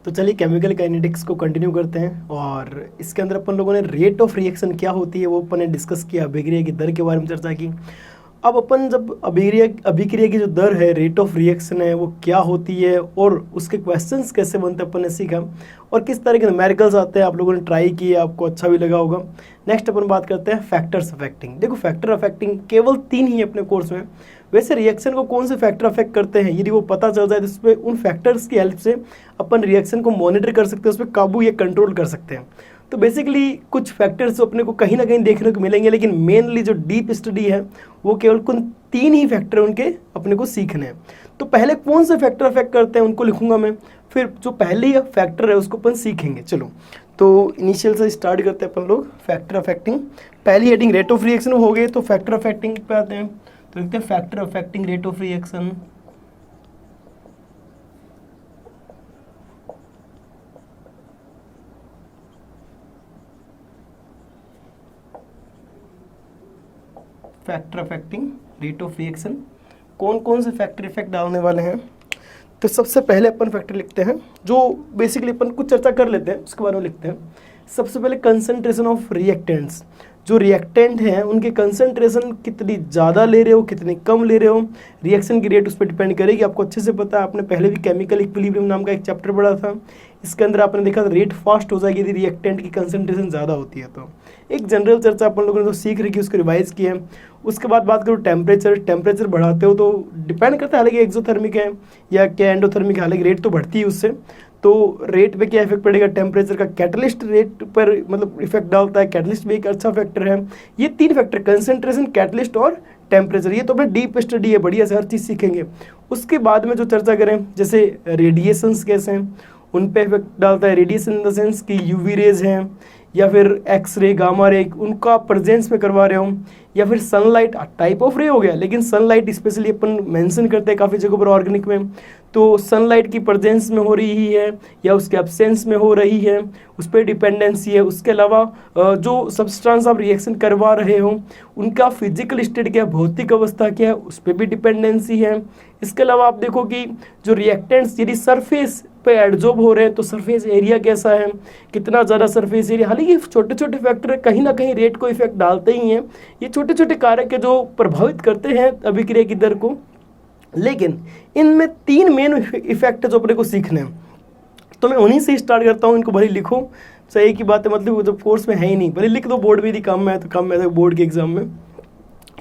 तो चलिए chemical kinetics को कंटिन्यू करते हैं और इसके अंदर अपन लोगों ने रेट ऑफ रिएक्शन क्या होती है वो अपन ने डिस्कस किया, अभिक्रिया की दर के बारे में चर्चा की। अब अपन जब अभिक्रिया की जो दर है, रेट ऑफ रिएक्शन है, वो क्या होती है और उसके क्वेश्चंस कैसे बनते हैं अपन ने सीखा, और किस तरह के न्यूमेरिकल्स आते हैं आप लोगों ने ट्राई किए, आपको अच्छा भी लगा होगा। नेक्स्ट अपन बात करते हैं फैक्टर्स अफेक्टिंग। देखो फैक्टर अफेक्टिंग केवल 3 ही अपने कोर्स में। वैसे रिएक्शन को कौन से फैक्टर अफेक्ट करते हैं यदि वो पता चल जाए तो उस पर उन फैक्टर्स की हेल्प से अपन रिएक्शन को मॉनिटर कर सकते हैं, उस पर काबू या कंट्रोल कर सकते हैं। तो बेसिकली कुछ फैक्टर्स अपने को कहीं ना कहीं देखने को मिलेंगे, लेकिन मेनली जो डीप स्टडी है वो केवल कुछ 3 ही फैक्टर उनके अपने को सीखने हैं। तो पहले कौन से फैक्टर अफेक्ट करते हैं उनको लिखूंगा मैं, फिर जो पहले ही फैक्टर है उसको अपन सीखेंगे। चलो तो इनिशियल से स्टार्ट करते हैं अपन लोग। फैक्टर अफेक्टिंग, पहली हेडिंग रेट ऑफ रिएक्शन हो गई, तो फैक्टर अफेक्टिंग पे आते हैं। तो लिखते हैं factor affecting rate of reaction. Factor affecting rate of reaction, कौन कौन से फैक्टर इफेक्ट डालने वाले हैं। तो सबसे पहले अपन फैक्टर लिखते हैं जो बेसिकली अपन कुछ चर्चा कर लेते हैं उसके बारे में लिखते हैं। सबसे पहले कंसंट्रेशन ऑफ रिएक्टेंट्स, जो रिएक्टेंट हैं उनके कंसंट्रेशन कितनी ज़्यादा ले रहे हो कितनी कम ले रहे हो, रिएक्शन की रेट उस पर डिपेंड करेगी। आपको अच्छे से पता है, आपने पहले भी केमिकल इक्विलिब्रियम नाम का एक चैप्टर पढ़ा था, इसके अंदर आपने देखा रेट फास्ट हो जाएगी यदि रिएक्टेंट की कंसंट्रेशन ज़्यादा होती है। तो एक जनरल चर्चा अपन लोगों ने तो सीख रखी, उसको रिवाइज किया है। उसके बाद बात करूँ टेम्परेचर बढ़ाते हो तो डिपेंड करता है, हालांकि एक्सोथर्मिक है या क्या एंडोथर्मिक है, हालांकि रेट तो बढ़ती है उससे। तो रेट पे क्या इफेक्ट पड़ेगा, टेम्परेचर का। कैटलिस्ट रेट पर मतलब इफेक्ट डालता है, कैटलिस्ट भी एक अच्छा फैक्टर है। ये 3 फैक्टर, कंसंट्रेशन, कैटलिस्ट और टेम्परेचर, ये तो अपने डीप स्टडी है, बढ़िया से हर चीज़ सीखेंगे। उसके बाद में जो चर्चा करें जैसे रेडिएशंस कैसे हैं, उन पे इफेक्ट डालता है। रेडिएशन इन द सेंस कि यूवी रेज हैं या फिर एक्स रे, गामा रे, उनका प्रेजेंस में करवा रहे हो, या फिर सनलाइट टाइप ऑफ रे हो गया, लेकिन सनलाइट स्पेशली अपन मेंशन करते हैं काफ़ी जगहों पर ऑर्गेनिक में। तो सनलाइट की प्रेजेंस में हो रही है या उसके एब्सेंस में हो रही है, उस पर डिपेंडेंसी है। उसके अलावा जो सब्सटेंस आप रिएक्शन करवा रहे हो उनका फिजिकल स्टेट क्या है, भौतिक अवस्था क्या है, उस पर भी डिपेंडेंसी है। इसके अलावा आप देखो कि जो रिएक्टेंट्स यदि सरफेस पे एडजॉर्ब हो रहे हैं तो सरफेस एरिया कैसा है, कितना ज़्यादा सरफेस एरिया। हालांकि छोटे छोटे फैक्टर कहीं ना कहीं रेट को इफेक्ट डालते ही हैं, ये छोटे छोटे कारक है जो प्रभावित करते हैं अभिक्रिया की दर को। लेकिन इनमें 3 मेन इफेक्ट जो अपने को सीखने हैं, तो मैं उन्हीं से स्टार्ट करता हूँ। इनको भले लिखो, सही की बात है, मतलब जब कोर्स में है ही नहीं, भले लिख दो, बोर्ड में यदि कम है तो कम है बोर्ड के एग्जाम में।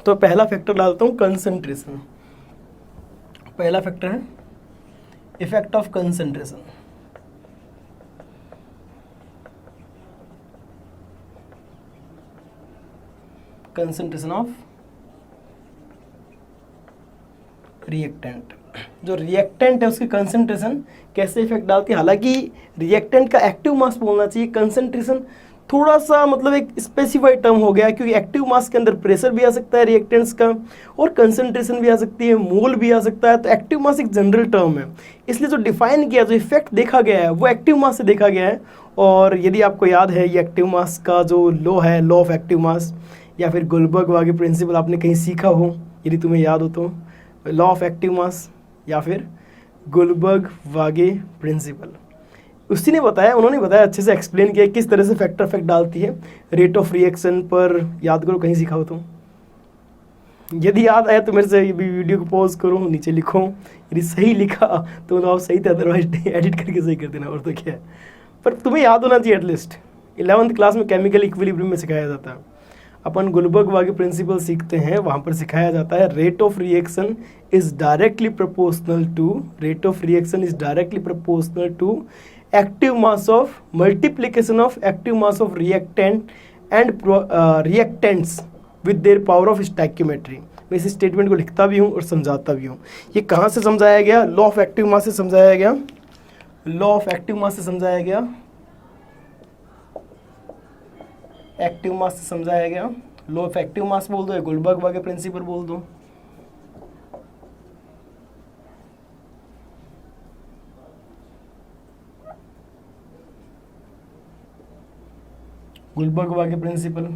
तो पहला फैक्टर डालता हूँ कंसंट्रेशन। पहला फैक्टर है effect of concentration. Concentration of reactant, जो रिएक्टेंट है उसकी कंसंट्रेशन कैसे इफेक्ट डालती है। हालांकि रिएक्टेंट का एक्टिव मास बोलना चाहिए, कंसंट्रेशन थोड़ा सा मतलब एक स्पेसिफाइड टर्म हो गया, क्योंकि एक्टिव मास के अंदर प्रेशर भी आ सकता है रिएक्टेंट्स का, और कंसंट्रेशन भी आ सकती है, मोल भी आ सकता है। तो एक्टिव मास एक जनरल टर्म है, इसलिए जो डिफाइन किया, जो इफेक्ट देखा गया है वो एक्टिव मास से देखा गया है। और यदि आपको याद है ये एक्टिव मास का जो लॉ है, लॉ ऑफ एक्टिव मास, या फिर गुलबर्ग वागे प्रिंसिपल आपने कहीं सीखा हो यदि तुम्हें याद हो तो, लॉ ऑफ एक्टिव मास या फिर गुलबर्ग वागे प्रिंसिपल, उसी ने बताया, उन्होंने बताया, अच्छे से एक्सप्लेन किया किस तरह से फैक्टर इफेक्ट डालती है रेट ऑफ रिएक्शन पर। याद करो, कहीं सीखा हो तुम, यदि याद आया तो मेरे से वीडियो को पॉज करो, नीचे लिखो, यदि सही लिखा तो आप सही थे, अदरवाइज एडिट करके सही कर देना, और तो क्या है। पर तुम्हें याद होना चाहिए एटलीस्ट। 11th क्लास में केमिकल इक्विलिब्रियम में सिखाया जाता है, अपन गुलबर्ग वागे प्रिंसिपल सीखते हैं, वहाँ पर सिखाया जाता है rate of reaction is directly proportional to, rate of reaction is directly proportional to active mass of multiplication of active mass of reactant and reactants with their power of stoichiometry. मैं इस statement को लिखता भी हूँ और समझाता भी हूँ। ये कहाँ से समझाया गया, लॉ ऑफ एक्टिव मास से समझाया गया, लॉ ऑफ एक्टिव मास से समझाया गया, एक्टिव मास से समझाया गया। लॉ ऑफ एक्टिव मास बोल दो या गुलबर्ग वागे प्रिंसिपल बोल दो। गुलबर्ग वागे प्रिंसिपल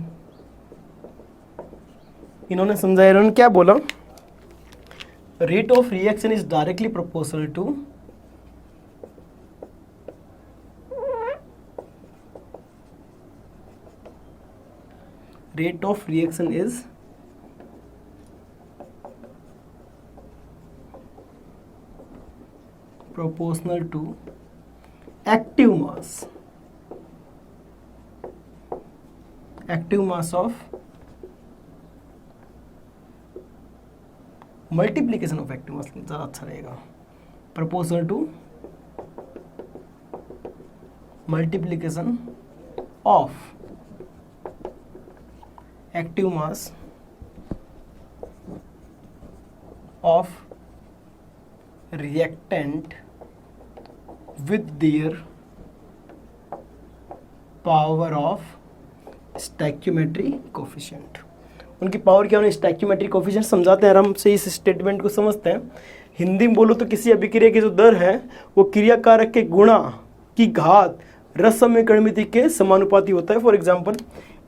इन्होंने समझाया, इन्होंने क्या बोला, rate of reaction is directly proportional to rate of reaction is proportional to active mass of multiplication of active mass, ज़्यादा अच्छा रहेगा, proportional to multiplication of active mass of reactant with their power of stoichiometry coefficient. उनकी power क्या होनी, स्टैक्यूमेट्री coefficient. समझाते हैं आराम से, इस स्टेटमेंट को समझते हैं। हिंदी में बोलो तो किसी अभिक्रिया की जो दर है वो क्रिया कारक के गुणा की घात रस समीकरणमिति के समानुपाती होता है। फॉर एग्जांपल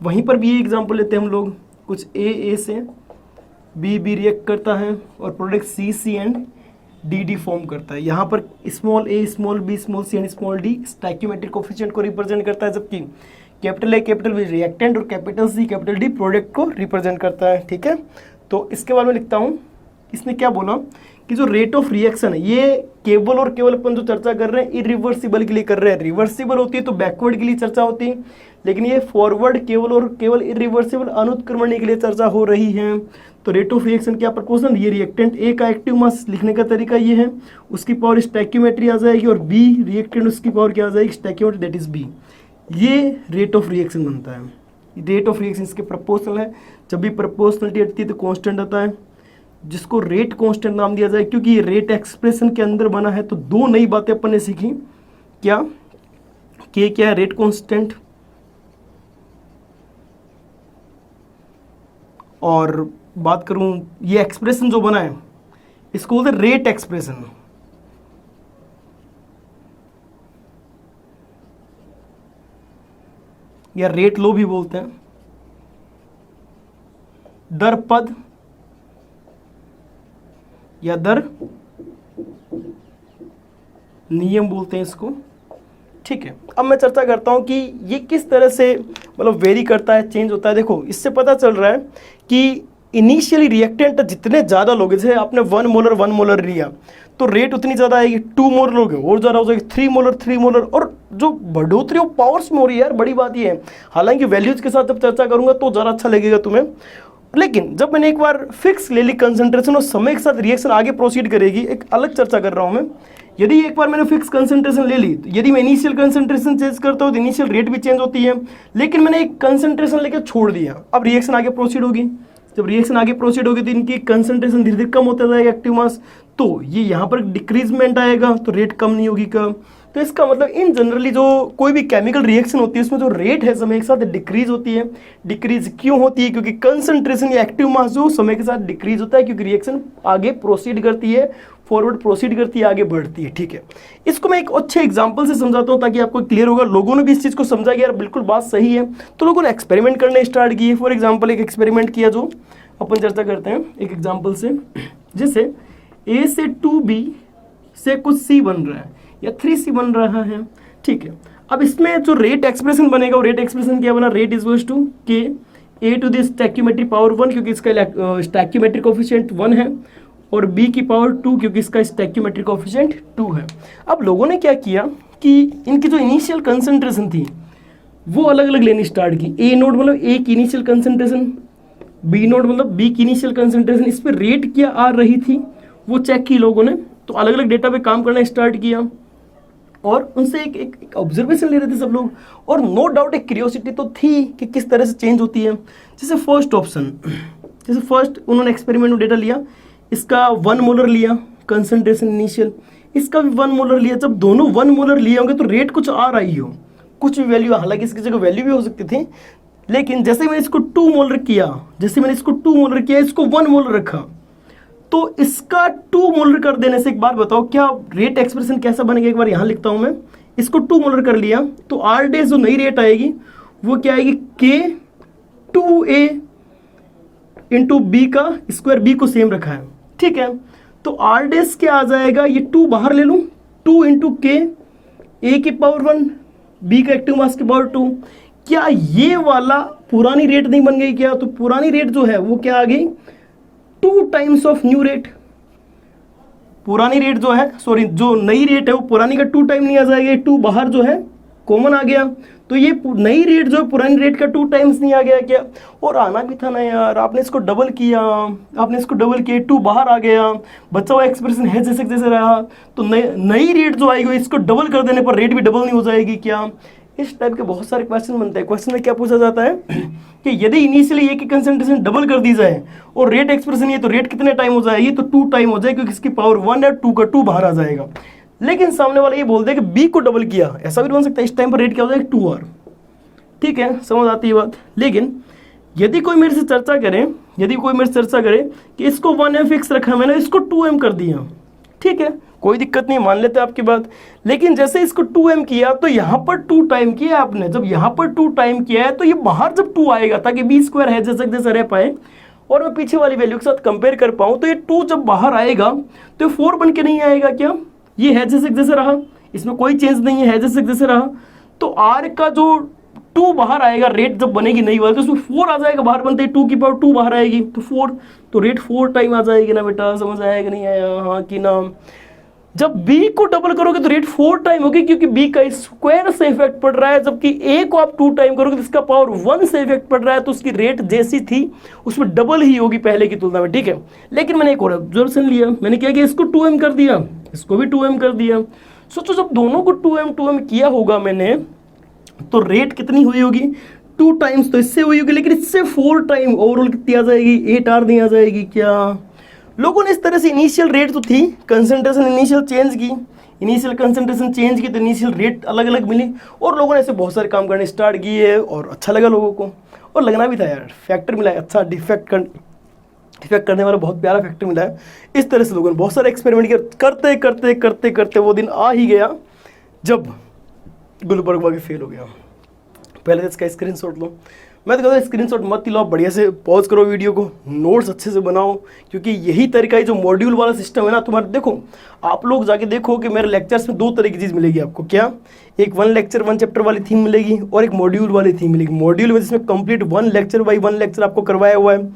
वहीं पर भी ये एग्जांपल लेते हैं हम लोग, कुछ ए से बी रिएक्ट करता है और product C and D form करता है। यहाँ पर small A small B small C and small D stoichiometric coefficient को रिप्रेजेंट करता है, जबकि capital A capital B reactant और capital C capital D product को रिप्रेजेंट करता है। ठीक है, तो इसके बारे में लिखता हूँ। इसने क्या बोला कि जो रेट ऑफ रिएक्शन है ये केवल और केवल अपन जो चर्चा कर रहे हैं इरिवर्सिबल के लिए कर रहे हैं। रिवर्सिबल होती है तो बैकवर्ड के लिए चर्चा होती है, लेकिन ये फॉरवर्ड केवल और केवल इरिवर्सिबल अनुत्क्रमणीय के लिए चर्चा हो रही है। तो रेट ऑफ रिएक्शन क्या प्रपोर्शन, ये रिएक्टेंट ए का एक्टिव मास लिखने का तरीका ये है, उसकी पावर स्टैक्यूमेट्री आ जाएगी, और बी रिएक्टेंट उसकी पावर क्या आ जाएगी, स्टैक्यूमेट्री, दैट इज बी। ये रेट ऑफ रिएक्शन बनता है। रेट ऑफ रिएक्शन इसके प्रपोर्शनल है। जब भी प्रपोर्शनलिटी हटती है तो कांस्टेंट आता है, जिसको रेट कांस्टेंट नाम दिया जाए, क्योंकि ये रेट एक्सप्रेशन के अंदर बना है। तो दो नई बातें अपन ने सीखी, क्या है, रेट कांस्टेंट, और बात करूं ये एक्सप्रेशन जो बना है इसको बोलते हैं रेट एक्सप्रेशन। या रेट लो भी बोलते हैं, दर पद या दर नियम बोलते हैं इसको। ठीक है, अब मैं चर्चा करता हूं कि ये किस तरह से मतलब वेरी करता है, चेंज होता है। देखो इससे पता चल रहा है कि इनिशियली रिएक्टेंट जितने ज़्यादा लोगे, जैसे आपने 1 मोलर लिया तो रेट उतनी ज़्यादा आएगी, 2 मोलर लोगे और ज़्यादा हो जाएगी, 3 मोलर, और जो बढ़ोतरी वो पावर्स में हो रही है यार, बड़ी बात ये है। हालांकि वैल्यूज के साथ जब चर्चा करूंगा तो ज़्यादा अच्छा लगेगा तुम्हें, लेकिन जब मैंने एक बार फिक्स ले ली कंसंट्रेशन और समय के साथ रिएक्शन आगे प्रोसीड करेगी, एक अलग चर्चा कर रहा हूँ मैं। यदि एक बार मैंने फिक्स कंसंट्रेशन ले ली, तो यदि मैं इनिशियल कंसंट्रेशन चेंज करता हूँ तो इनिशियल रेट भी चेंज होती है, लेकिन मैंने एक कंसंट्रेशन लेकर छोड़ दिया, अब रिएक्शन आगे प्रोसीड होगी। जब रिएक्शन आगे प्रोसीड होगी तो इनकी कंसंट्रेशन धीरे धीरे कम होता जाएगा एक्टिव मास, तो ये यहाँ पर डिक्रीजमेंट आएगा, तो रेट कम नहीं होगी कम। तो इसका मतलब इन जनरली जो कोई भी केमिकल रिएक्शन होती है उसमें जो रेट है समय के साथ डिक्रीज होती है। डिक्रीज क्यों होती है, क्योंकि कंसंट्रेशन या एक्टिव मास जो समय के साथ डिक्रीज होता है, क्योंकि रिएक्शन आगे प्रोसीड करती है, फॉरवर्ड प्रोसीड करती है, आगे बढ़ती है। ठीक है, इसको मैं एक अच्छे एग्जांपल से समझाता हूँ ताकि आपको क्लियर होगा। लोगों ने भी इस चीज़ को समझा कि यार बिल्कुल बात सही है, तो लोगों ने एक्सपेरिमेंट करने स्टार्ट किए। फॉर एग्जाम्पल एक एक्सपेरिमेंट किया जो अपन चर्चा करते हैं एक एग्जाम्पल से, जैसे ए से 2b से कुछ c बन रहा है या 3c बन रहा है। ठीक है, अब इसमें जो रेट एक्सप्रेशन बनेगा वो रेट एक्सप्रेशन क्या बना, रेट इज इक्वल्स टू के ए टू द स्टैक्यूमेट्रिक पावर 1, क्योंकि इसका स्टैक्यूमेट्रिक कोफिशिएंट 1 है, और b की पावर 2 क्योंकि इसका स्टैक्यूमेट्रिक कोफिशिएंट 2 है। अब लोगों ने क्या किया कि इनकी जो इनिशियल कंसंट्रेशन थी वो अलग अलग लेनी स्टार्ट की। ए नोट मतलब ए की इनिशियल कंसंट्रेशन, बी नोट मतलब बी की इनिशियल कंसंट्रेशन, इस पर रेट क्या आ रही थी वो चेक की लोगों ने। तो अलग अलग डेटा पे काम करना स्टार्ट किया और उनसे एक ऑब्जर्वेशन ले रहे थे सब लोग, और नो डाउट एक क्यूरियोसिटी तो थी कि किस तरह से चेंज होती है। जैसे फर्स्ट ऑप्शन, जैसे फर्स्ट उन्होंने एक्सपेरिमेंट में डेटा लिया, इसका 1 मोलर लिया कंसंट्रेशन इनिशियल, इसका भी 1 मोलर लिया। जब दोनों 1 मोलर लिए होंगे तो रेट कुछ आ रही हो, कुछ भी वैल्यू, हालांकि इसकी जगह वैल्यू भी हो सकती थी, लेकिन जैसे मैंने इसको 2 मोलर किया, इसको 1 मोलर रखा, तो इसका 2 मोलर कर देने से एक बात बताओ क्या रेट एक्सप्रेशन कैसा बनेगा। एक बार यहां लिखता हूं मैं, इसको 2 मोलर कर लिया तो आर डेज जो नई रेट आएगी वो क्या आएगी, के 2a इंटू बी का स्क्वायर, बी को सेम रखा है। ठीक है, तो आर डेज क्या आ जाएगा, ये 2 बाहर ले लूं, 2 इंटू के, ए की पावर 1, बी का एक्टिव मास की पावर 2, क्या ये वाला पुरानी रेट नहीं बन गई क्या? तो पुरानी रेट जो है वो क्या आ गई? 2 टाइम्स ऑफ न्यू रेट। पुरानी रेट जो है, सॉरी जो नई रेट है वो पुरानी का 2 टाइम नहीं आ जाएगा, 2 बाहर जो है कॉमन आ गया, तो ये नई रेट जो है पुरानी रेट का 2 टाइम्स नहीं आ गया क्या? और आना भी था ना यार, आपने इसको डबल किया, आपने इसको डबल किया, 2 बाहर आ गया, बचा हुआ एक्सप्रेशन है जैसे जैसे रहा, तो नई रेट जो आएगी इसको डबल कर देने पर रेट भी डबल नहीं हो जाएगी क्या? इस टाइप के बहुत सारे क्वेश्चन बनते हैं। क्वेश्चन में क्या पूछा जाता है कि यदि इनिशियली ए की कंसंट्रेशन डबल कर दी जाए और रेट एक्सप्रेशन ये, तो रेट कितने टाइम हो जाएगी? तो 2 टाइम हो जाएगी, क्योंकि इसकी पावर 1 है, 2 का 2 बाहर आ जाएगा। लेकिन सामने वाला ये बोलते हैं कि बी को डबल किया, ऐसा भी बन सकता है, इस टाइम पर रेट क्या हो जाएगा? 2 आर। ठीक है, समझ आती है बात। लेकिन यदि कोई मेरे से चर्चा करे, कि इसको 1m फिक्स रखा मैंने, इसको 2m कर दिया, ठीक है, कोई दिक्कत नहीं, मान लेते आपकी बात। लेकिन जैसे इसको 2m किया तो यहाँ पर 2 टाइम किया आपने, जब यहाँ पर 2 टाइम किया है तो ये बाहर जब 2 आएगा, ताकि बी स्क्वायर है जैसे जैसे रह पाए और मैं पीछे वाली वैल्यू के साथ कंपेयर कर पाऊँ, तो ये 2 जब बाहर आएगा तो 4 बन के नहीं आएगा क्या? ये है जैसे जैसे रहा, इसमें कोई चेंज नहीं है जैसे जैसे रहा, तो आर का जो 2 बाहर आएगा, रेट जब बनेगी नई वाली, तो उसमें 4 आ जाएगा बाहर, बनते 2 की पावर 2 बाहर आएगी तो 4, तो रेट 4 टाइम आ जाएगी ना बेटा? समझ आएगा नहीं आया? हाँ कि ना? जब b को डबल करोगे तो रेट 4 टाइम होगी, क्योंकि b का स्क्वायर से इफेक्ट पड़ रहा है, जबकि a को आप 2 टाइम करोगे तो इसका पावर 1 से इफेक्ट पड़ रहा है, तो उसकी रेट जैसी थी उसमें डबल ही होगी पहले की तुलना में। ठीक है, लेकिन मैंने एक और ऑब्जर्वेशन लिया, मैंने क्या किया, इसको 2m कर दिया, इसको भी 2m कर दिया। सोचो जब दोनों को 2m किया होगा मैंने, तो रेट कितनी हुई होगी? 2 टाइम्स तो इससे हुई होगी, लेकिन इससे 4 टाइम, ओवरऑल कितनी आ जाएगी? 8 आर नहीं आ जाएगी क्या? लोगों ने इस तरह से इनिशियल रेट तो थी, कंसंट्रेशन इनिशियल चेंज की, इनिशियल कंसंट्रेशन चेंज की तो इनिशियल रेट अलग अलग मिली, और लोगों ने ऐसे बहुत सारे काम करने स्टार्ट किए और अच्छा लगा लोगों को, और लगना भी था यार, फैक्टर मिला है अच्छा, इफेक्ट करने वाला बहुत प्यारा फैक्टर मिला है। इस तरह से लोगों ने बहुत सारे एक्सपेरिमेंट किया, करते करते करते करते वो दिन आ ही गया जब गुलबर्ग वाकई फेल हो गया। पहले इसका स्क्रीनशॉट लो, मैं तो कहता हूँ स्क्रीनशॉट मत लो, बढ़िया से पॉज करो वीडियो को, नोट्स अच्छे से बनाओ, क्योंकि यही तरीका है जो मॉड्यूल वाला सिस्टम है ना तुम्हारा। देखो आप लोग जाके देखो कि मेरे लेक्चर्स में 2 तरह की चीज़ मिलेगी आपको, क्या? एक 1 लेक्चर 1 चैप्टर वाली थीम मिलेगी, और एक मॉड्यूल वाली थीम मिलेगी। मॉड्यूल में जिसमें कंप्लीट 1 लेक्चर बाई 1 लेक्चर आपको करवाया हुआ है,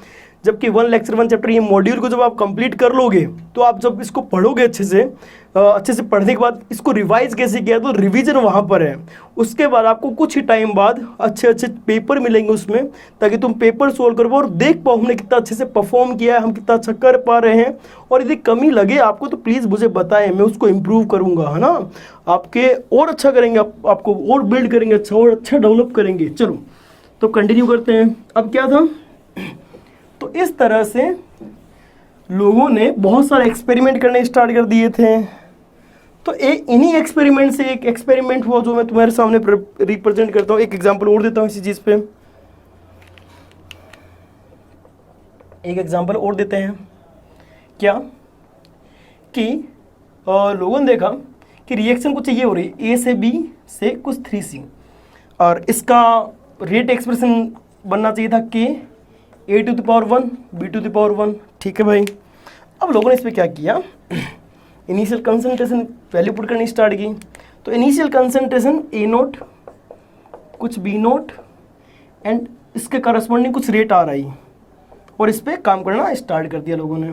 जबकि 1 लेक्चर 1 चैप्टर, ये मॉड्यूल को जब आप कंप्लीट कर लोगे तो आप जब इसको पढ़ोगे अच्छे से पढ़ने के बाद इसको रिवाइज कैसे किया, तो रिवीजन वहाँ पर है। उसके बाद आपको कुछ ही टाइम बाद अच्छे अच्छे पेपर मिलेंगे उसमें, ताकि तुम पेपर सोल्व कर पाओ और देख पाओ हमने कितना अच्छे से परफॉर्म किया है, हम कितना अच्छा कर पा रहे हैं। और यदि कमी लगे आपको तो प्लीज़ मुझे बताएं, मैं उसको इम्प्रूव करूँगा, है ना? आपके और अच्छा करेंगे, आपको और बिल्ड करेंगे, अच्छा और अच्छा डेवलप करेंगे। चलो तो कंटिन्यू करते हैं। अब क्या था, तो इस तरह से लोगों ने बहुत सारे एक्सपेरिमेंट करने स्टार्ट कर दिए थे। तो इन्हीं एक्सपेरिमेंट से एक एक्सपेरिमेंट हुआ जो मैं तुम्हारे सामने रिप्रेजेंट करता हूँ। एक एग्जांपल और देता हूँ इसी चीज़ पे, एक एग्जांपल और देते हैं। क्या कि लोगों ने देखा कि रिएक्शन कुछ ये हो रही है, ए से बी से कुछ 3C, और इसका रेट एक्सप्रेशन बनना चाहिए था के A⁴ B⁴ ठीक है भाई। अब लोगों ने इस पर क्या किया, इनिशियल कंसंट्रेशन वैल्यू पुट करनी स्टार्ट की। तो इनिशियल कंसंट्रेशन A0 कुछ B0 एंड इसके करस्पॉन्डिंग कुछ रेट आ रही, और इस पर काम करना स्टार्ट कर दिया लोगों ने।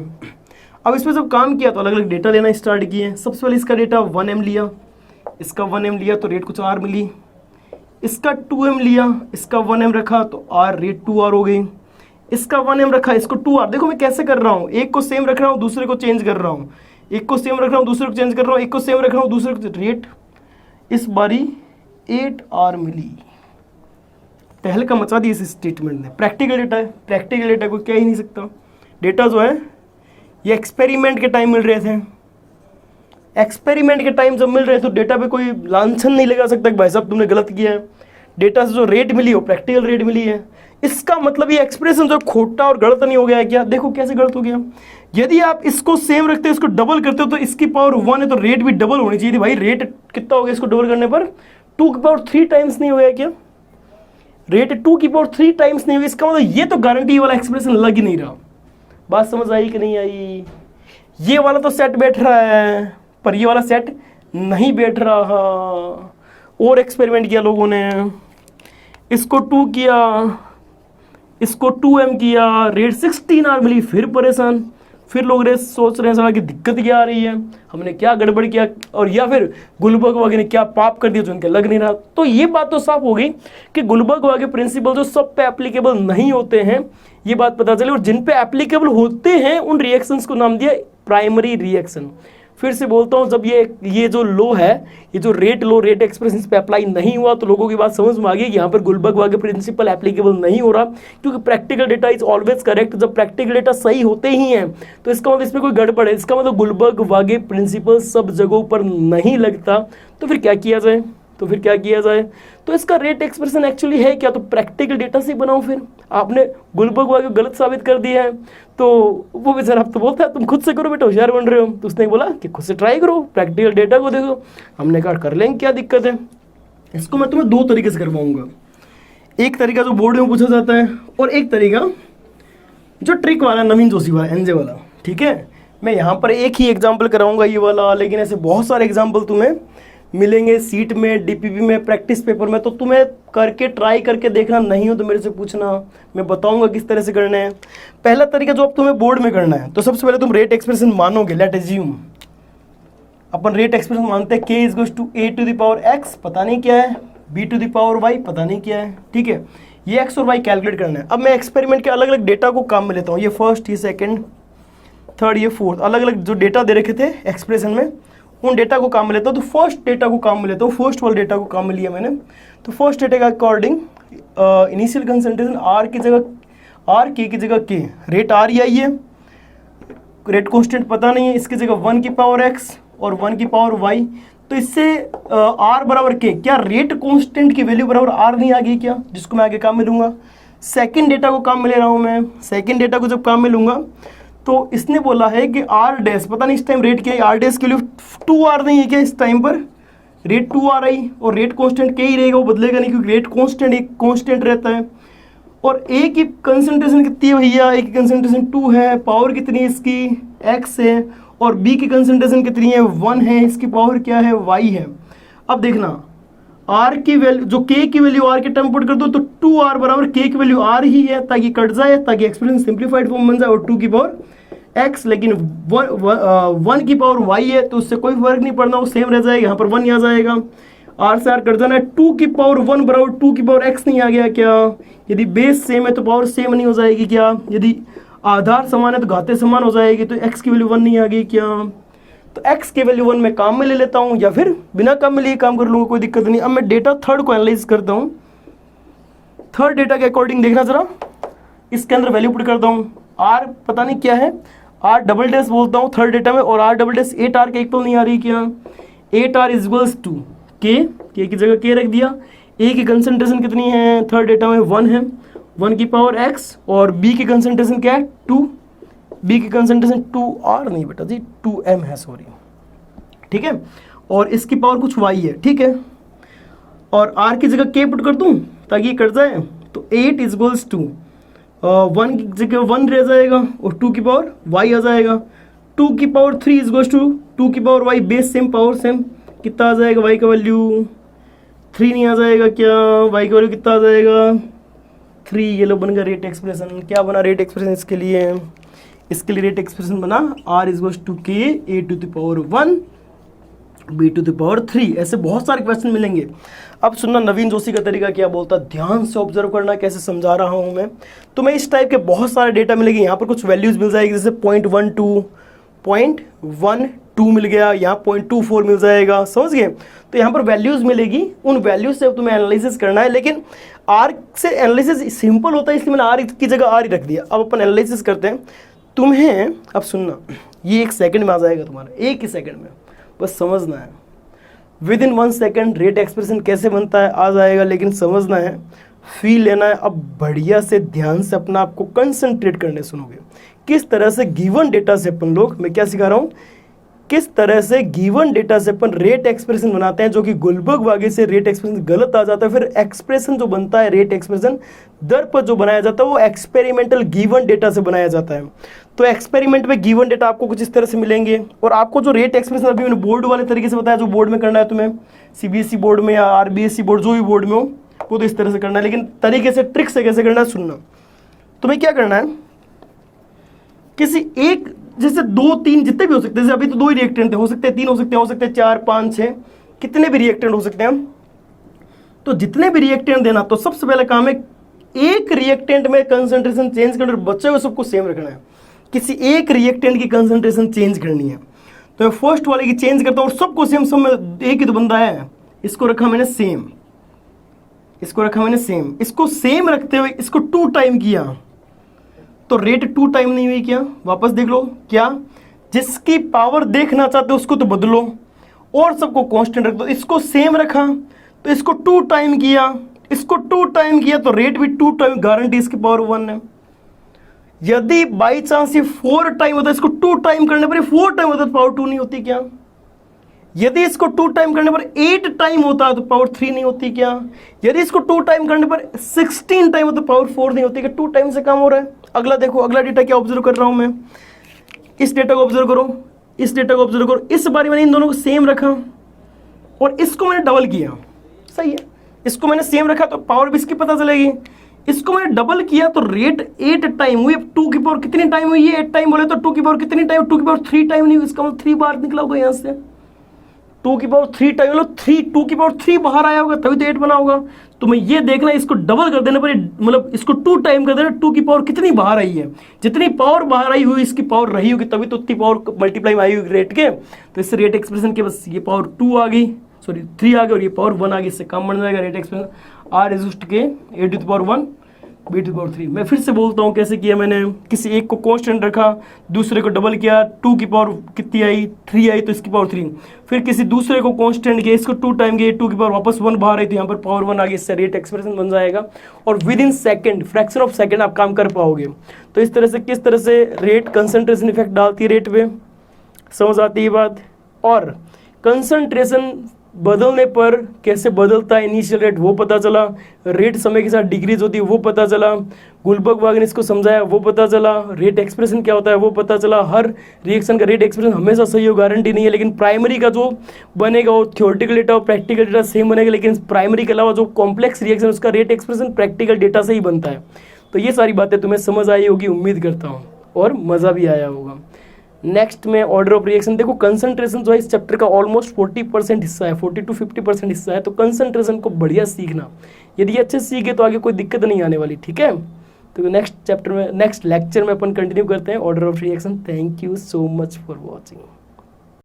अब इस पर जब काम किया तो अलग अलग डेटा लेना स्टार्ट किए। सबसे पहले इसका डेटा 1m लिया, इसका 1m लिया तो रेट कुछ R मिली, इसका 2m लिया, इसका 1m रखा तो R रेट 2R हो गई, इसका 1m रखा, इसको 2R। देखो मैं कैसे कर रहा हूँ, एक को सेम रख रहा हूँ, दूसरे को चेंज कर रहा हूँ, एक को सेम रख रहा हूँ, दूसरे को चेंज कर रहा हूँ, एक को सेम रख रहा हूँ, दूसरे को। रेट इस बारी 8R मिली। तहलका मचा दी इस स्टेटमेंट ने। प्रैक्टिकल डेटा है, प्रैक्टिकल डेटा को क्या ही नहीं सकता। डेटा जो है ये एक्सपेरिमेंट के टाइम मिल रहे थे, एक्सपेरिमेंट के टाइम जब मिल रहे थे तो डेटा पे कोई लांछन नहीं लगा सकता कि भाई साहब तुमने गलत किया है। डेटा से जो रेट मिली वो प्रैक्टिकल रेट मिली है। इसका मतलब ये एक्सप्रेशन जो खोटा और गलत नहीं हो गया है क्या? देखो कैसे गलत हो गया। यदि आप इसको सेम रखते हो, इसको डबल करते हो, तो इसकी पावर 1 है तो रेट भी डबल होनी चाहिए थी। भाई रेट कितना हो गया इसको डबल करने पर? 2⁴ टाइम्स नहीं हो गया क्या? रेट 2⁴ टाइम्स नहीं हो गया, इसका मतलब ये तो गारंटी वाला एक्सप्रेशन लग ही नहीं रहा। बात समझ आई कि नहीं आई? ये वाला तो सेट बैठ रहा है पर ये वाला सेट नहीं बैठ रहा। और एक्सपेरिमेंट किया लोगों ने, इसको 2 किया, इसको 2m किया, रेट 16 मिली, फिर परेशान, फिर लोग रेस सोच रहे हैं साला कि दिक्कत क्या आ रही है, हमने क्या गड़बड़ किया, और या फिर गुलबर्ग वागे ने क्या पाप कर दिया जो उनके लग नहीं रहा। तो ये बात तो साफ हो गई कि गुलबर्ग वागे प्रिंसिपल जो सब पे एप्लीकेबल नहीं होते हैं, ये बात पता चली, और जिन पे एप्लीकेबल होते हैं उन रिएक्शंस को नाम दिया प्राइमरी रिएक्शन। फिर से बोलता हूँ, जब ये जो लो है, ये जो रेट लो, रेट एक्सप्रेशन इस पे अप्लाई नहीं हुआ, तो लोगों की बात समझ में आ गई कि यहाँ पर गुलबर्ग वागे प्रिंसिपल एप्लीकेबल नहीं हो रहा, क्योंकि practical data is always correct. जब प्रैक्टिकल डेटा सही होते ही हैं तो इसका मतलब इसमें कोई गड़बड़ है, इसका मतलब गुलबर्ग वागे प्रिंसिपल सब जगहों पर नहीं लगता। तो फिर क्या किया जाए, तो इसका रेट एक्सप्रेशन एक्चुअली है क्या, तो प्रैक्टिकल डेटा से बनाओ। फिर आपने गुलबर्ग वागे को गलत साबित कर दिया है, तो वो बेचारा आप तो बोलता है तुम खुद से करो बेटा, होशियार बन रहे हो। तो उसने बोला कि खुद से ट्राई करो, प्रैक्टिकल डेटा को देखो। हमने कहा कर लेंगे, क्या दिक्कत है। इसको मैं तुम्हें 2 तरीके से करवाऊंगा, एक तरीका जो बोर्ड में पूछा जाता है, और एक तरीका जो ट्रिक वाला, नवीन जोशी वाला, एनजे वाला। ठीक है, मैं यहाँ पर एक ही एग्जाम्पल कराऊंगा ये वाला, लेकिन ऐसे बहुत सारे एग्जाम्पल तुम्हें मिलेंगे सीट में, डीपीपी में, प्रैक्टिस पेपर में। तो तुम्हें करके ट्राई करके देखना, नहीं हो तो मेरे से पूछना, मैं बताऊंगा किस तरह से करना है। पहला तरीका जो अब तुम्हें बोर्ड में करना है, तो सबसे पहले तुम रेट एक्सप्रेशन मानोगे। लेट अज्यूम अपन रेट एक्सप्रेशन मानते हैं, k is to a to the power x, पता नहीं क्या है, b to the power y, पता नहीं क्या है। ठीक है, ये x और y कैलकुलेट करना है। अब मैं एक्सपेरिमेंट के अलग अलग डेटा को काम में लेता हूँ, ये फर्स्ट, ये सेकेंड, थर्ड, ये फोर्थ, अलग अलग जो डेटा दे रखे थे एक्सप्रेशन में, उन डेटा को काम में लेता हूँ। तो फर्स्ट डेटा को काम में लेता हूँ, फर्स्ट वाले डेटा को काम में लिया मैंने। तो फर्स्ट डेटा के अकॉर्डिंग इनिशियल कंसंट्रेशन आर की जगह आर, के की जगह के, रेट आर ही आई है, रेट कांस्टेंट पता नहीं है, इसकी जगह 1 की पावर x और 1 की पावर y। तो इससे आर बराबर के, क्या रेट कांस्टेंट की वैल्यू बराबर आर नहीं आ गई क्या, जिसको मैं आगे काम में लूँगा। सेकेंड डेटा को काम में ले रहा हूँ मैं, सेकेंड डेटा को जब काम में लूँगा तो इसने बोला है कि आर डैश, पता नहीं इस टाइम रेट क्या है, आर डैश के लिए 2r नहीं है क्या इस टाइम पर, रेट 2r आई, और रेट कांस्टेंट के ही रहेगा, वो बदलेगा नहीं, क्योंकि रेट कांस्टेंट एक कांस्टेंट रहता है। और ए की कंसंट्रेशन कितनी है भैया, ए की कंसंट्रेशन 2 है, पावर कितनी है इसकी, x है, और बी की कंसंट्रेशन कितनी है, 1 है, इसकी पावर क्या है, y है। अब देखना, r की वैल्यू, जो k की वैल्यू r के टर्म पुट कर दो, तो 2r बराबर k की वैल्यू r ही है, ताकि कट जाए, ताकि एक्सप्रेशन सिंप्लीफाइड फॉर्म बन जाए, और 2 की पावर x, लेकिन 1 की पावर y है, तो उससे कोई फर्क नहीं पड़ना, वो सेम रह जाएगा, यहाँ पर 1 आ जाएगा, r से r कट जाना है। 2 की पावर 1 बराबर 2 की पावर x नहीं आ गया क्या, यदि बेस सेम है तो पावर सेम नहीं हो जाएगी क्या, यदि आधार समान है तो घातें समान हो जाएगी, तो x की वैल्यू 1 नहीं आ गई क्या। तो x की वैल्यू 1 मैं काम में ले लेता हूँ, या फिर बिना काम में लिए काम कर लूँगा, कोई दिक्कत नहीं। अब मैं डेटा थर्ड को एनालाइज करता हूँ, थर्ड डेटा के अकॉर्डिंग देखना जरा, इसके अंदर वैल्यू पुट करता हूँ, r पता नहीं क्या है, r डबल डैश बोलता हूँ थर्ड डेटा में, और r डबल डैश 8r के इक्वल नहीं आ रही क्या, 8r is equals to k की जगह k रख दिया। a की कंसंट्रेशन कितनी है थर्ड डेटा में, 1 है, 1 की पावर x, और b की कंसंट्रेशन क्या है, 2, b की कंसंट्रेशन 2r नहीं बेटा जी, 2m है, सॉरी, ठीक है, और इसकी पावर कुछ y है, ठीक है, और r की जगह k पुट कर दूं ताकि ये कट जाए, तो 8 इज इक्वल्स टू 1 की जगह 1 रह जाएगा, और 2 की पावर y आ जाएगा, 2 की पावर 3 इज इक्वल्स टू 2 की power y, base same power same, कितना आ जाएगा y का वैल्यू 3 नहीं आ जाएगा क्या, y का वैल्यू कितना आ जाएगा 3। ये लो बन गया रेट एक्सप्रेशन। क्या बना रेट एक्सप्रेशन इसके लिए रेट एक्सप्रेशन बना r is equals to k a to the power 1 b to the power 3। ऐसे बहुत सारे क्वेश्चन मिलेंगे। अब सुनना नवीन जोशी का तरीका क्या बोलता, ध्यान से ऑब्जर्व करना कैसे समझा रहा हूँ मैं। तो मैं इस टाइप के बहुत सारे डेटा मिलेंगे, यहाँ पर कुछ वैल्यूज मिल जाएगी, जैसे 0.12 मिल गया, यहाँ 0.24 मिल जाएगा, समझ गए। तो यहाँ पर वैल्यूज मिलेगी, उन वैल्यूज से तुम्हें एनालिसिस करना है, लेकिन आर से एनालिसिस सिंपल होता है, इसलिए मैंने आर की जगह आर ही रख दिया। अब अपन एनालिसिस करते हैं। तुम्हें अब सुनना, ये 1 सेकंड में आ जाएगा तुम्हारा, 1 ही सेकंड में, बस समझना है। With in 1 second rate expression कैसे बनता है आ जाएगा, लेकिन समझना है, फील लेना है। अब बढ़िया से ध्यान से अपना आपको कंसंट्रेट करने सुनोगे, किस तरह से गिवन डेटा से अपन लोग, मैं क्या सिखा रहा हूँ, किस तरह से गिवन डेटा से अपन रेट एक्सप्रेशन बनाते हैं, जो कि गुलबर्ग वागे से रेट एक्सप्रेशन गलत आ जाता है। फिर एक्सप्रेशन जो बनता है रेट एक्सप्रेशन दर पर जो बनाया जाता है, वो एक्सपेरिमेंटल गिवन डेटा से बनाया जाता है। तो एक्सपेरिमेंट में गिवन डेटा आपको कुछ इस तरह से मिलेंगे, और आपको जो रेट एक्सप्रेशन अभी मैंने बोर्ड वाले तरीके से बताया, जो बोर्ड में करना है तुम्हें, सीबीएसई बोर्ड में या आरबीएसई बोर्ड, जो भी बोर्ड में हो, वो तो इस तरह से करना है, लेकिन तरीके से ट्रिक से कैसे करना है सुनना। तुम्हें क्या करना है, किसी एक, जैसे 2-3 जितने भी हो सकते हैं, जैसे अभी तो 2 ही रिएक्टेंट थे, हो सकते हैं 3 हो सकते हैं, हो सकते हैं 4, 5, 6, कितने भी रिएक्टेंट हो सकते हैं। तो जितने भी रिएक्टेंट देना, तो सबसे पहला काम है एक रिएक्टेंट में कंसंट्रेशन चेंज करना, बचे हुए सबको सेम रखना है। किसी एक रिएक्टेंट की कंसंट्रेशन चेंज करनी है, तो मैं फर्स्ट वाले की चेंज करता हूँ और सबको सेम, सब में एक ही तो बंदा है, इसको रखा मैंने सेम, इसको रखा मैंने सेम। इसको सेम रखते हुए इसको 2 टाइम किया, तो रेट 2 टाइम नहीं हुई क्या? वापस देख लो क्या, जिसकी पावर देखना चाहते हो उसको तो बदलो और सबको कांस्टेंट रख दो। इसको सेम रखा तो इसको 2 टाइम किया, इसको 2 टाइम किया तो रेट भी 2 टाइम, गारंटी इसकी पावर 1 है। यदि बाई चांस ये 4 टाइम होता है, इसको 2 टाइम करने पर 4 टाइम होता है तो पावर 2 नहीं होती क्या? यदि इसको 2 टाइम करने पर 8 टाइम होता है तो पावर 3 नहीं होती क्या? यदि इसको 2 टाइम करने पर 16 टाइम होता तो पावर 4 नहीं होती क्या? 2 टाइम से कम हो रहा है। अगला देखो, अगला डेटा क्या ऑब्जर्व कर रहा हूं मैं, इस डेटा को ऑब्जर्व करो, इस डेटा को ऑब्जर्व करो। इस बार मैंने इन दोनों को सेम रखा और इसको मैंने डबल किया, सही है। इसको मैंने सेम रखा तो पावर भी इसकी पता चलेगी। इसको मैंने डबल किया तो रेट 8 टाइम हुई। अब 2 की पावर कितनी टाइम हुई है? 8 टाइम बोले तो 2 की पावर कितनी टाइम? 2 की पावर 3 टाइम नहीं हुई, इसका मतलब 3 बार निकला होगा यहाँ से। 2 की पावर 3 टाइम, मतलब 2 की पावर 3 बाहर आया होगा तभी तो 8 बना होगा। तो मैं ये देखना, इसको डबल कर देने पर, मतलब इसको 2 टाइम कर देना, 2 की पावर कितनी बाहर आई है, जितनी पावर बाहर आई हुई इसकी पावर रही होगी तभी तो उतनी पावर मल्टीप्लाई आई होगी रेट के। तो इससे रेट एक्सप्रेशन के बस ये पावर 2 आ गई, सॉरी 3 आ गई, और ये पावर 1 आ गई, इससे कम बन जाएगा rate expression. R is K A to the power 1 B to the power 3। मैं फिर से बोलता हूँ कैसे किया मैंने, किसी एक को कांस्टेंट रखा, दूसरे को डबल किया, 2 की पावर कितनी आई? 3 आई, तो इसकी पावर 3। फिर किसी दूसरे को कांस्टेंट किया, इसको 2 टाइम किया, 2 की पावर वापस 1 बाहर आई तो यहाँ पर पावर 1 आ गई, इससे रेट एक्सप्रेशन बन जाएगा। और with in second, fraction of second आप काम कर पाओगे। तो इस तरह से किस तरह से रेट कंसंट्रेशन इफेक्ट डालती है रेट पे, समझ आती है बात। और कंसंट्रेशन बदलने पर कैसे बदलता है इनिशियल रेट वो पता चला, रेट समय के साथ डिक्रीज होती है वो पता चला, गुलबर्ग ने इसको समझाया वो पता चला, रेट एक्सप्रेशन क्या होता है वो पता चला। हर रिएक्शन का रेट एक्सप्रेशन हमेशा सही हो गारंटी नहीं है, लेकिन प्राइमरी का जो बनेगा वो थ्योरेटिकल डेटा और प्रैक्टिकल डेटा सेम बनेगा, लेकिन प्राइमरी के अलावा जो कॉम्प्लेक्स रिएक्शन उसका रेट एक्सप्रेशन प्रैक्टिकल डेटा से ही बनता है। तो ये सारी बातें तुम्हें समझ आई होगी उम्मीद करता हूँ, और मज़ा भी आया होगा। नेक्स्ट में ऑर्डर ऑफ रिएक्शन देखो, कंसंट्रेशन जो है इस चैप्टर का ऑलमोस्ट 40% हिस्सा है, 40 to 50% हिस्सा है। तो कंसंट्रेशन को बढ़िया सीखना, यदि अच्छे सीखे तो आगे कोई दिक्कत नहीं आने वाली, ठीक है। तो नेक्स्ट चैप्टर में, नेक्स्ट लेक्चर में अपन कंटिन्यू करते हैं order of reaction. Thank you so much for watching.